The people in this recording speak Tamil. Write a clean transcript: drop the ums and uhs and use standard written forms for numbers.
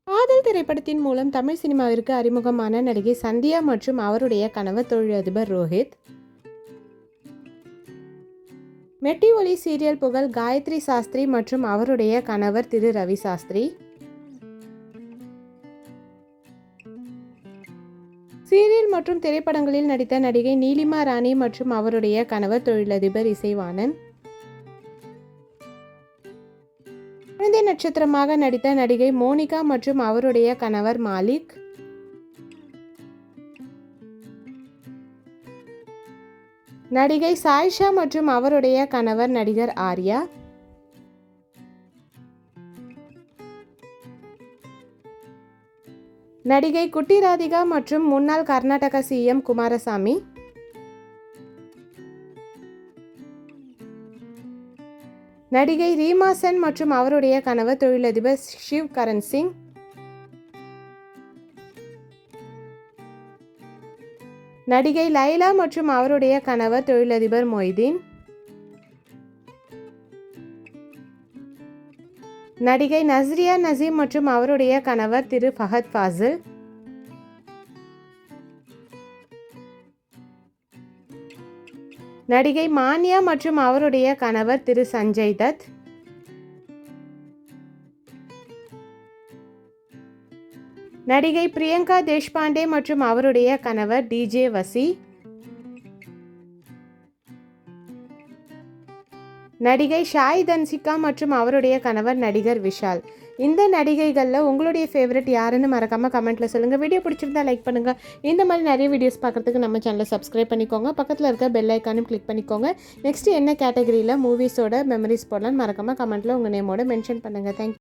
காதல் திரைப்படத்தின் மூலம் தமிழ் சினிமாவிற்கு அறிமுகமான நடிகை சந்தியா மற்றும் அவருடைய கணவர் தொழிலதிபர் ரோஹித். மெட்டி ஒலி சீரியல் புகழ் காயத்ரி சாஸ்திரி மற்றும் அவருடைய கணவர் திரு ரவி சாஸ்திரி. சீரியல் மற்றும் திரைப்படங்களில் நடித்த நடிகை நீலிமா ராணி மற்றும் அவருடைய கணவர் தொழிலதிபர் இசைவாணன். குழந்தை நட்சத்திரமாக நடித்த நடிகை மோனிகா மற்றும் அவருடைய கணவர் மாலிக். நடிகை சாயிஷா மற்றும் அவருடைய கணவர் நடிகர் ஆர்யா. நடிகை குட்டி ராதிகா மற்றும் முன்னாள் கர்நாடக சிஎம் குமாரசாமி. நடிகை ரீமா சென் மற்றும் அவருடைய கணவர் தொழிலதிபர் ஷிவ் கரண் சிங். நடிகை லைலா மற்றும் அவருடைய கணவர் தொழிலதிபர் மொய்தீன். நடிகை நஸ்ரியா நசீம் மற்றும் அவருடைய கணவர் திரு ஃபஹத் ஃபாசில். நடிகை மானியா மற்றும் அவருடைய கணவர் திரு சஞ்சய் தத். நடிகை பிரியங்கா தேஷ்பாண்டே மற்றும் அவருடைய கணவர் டிஜே வசி. நடிகை ஷாய் தன்சிகா மற்றும் அவருடைய கணவர் நடிகர் விஷால். இந்த நடிகைகளில் உங்களுடைய ஃபேவரட் யாருன்னு மறக்காமல் கமெண்ட்டில் சொல்லுங்கள். வீடியோ பிடிச்சிருந்தா லைக் பண்ணுங்கள். இந்த மாதிரி நிறைய வீடியோஸ் பார்க்குறதுக்கு நம்ம சேனலை சப்ஸ்கிரைப் பண்ணிக்கோங்க. பக்கத்தில் இருக்க பெல் ஐக்கானும் கிளிக் பண்ணிக்கோங்க. நெக்ஸ்ட்டு என்ன கேட்டகரியில் மூவிஸோட மெமரிஸ் போடலான்னு மறக்காமல் கமெண்ட்டில் உங்கள் நேமோட மென்ஷன் பண்ணுங்கள். தேங்க்யூ.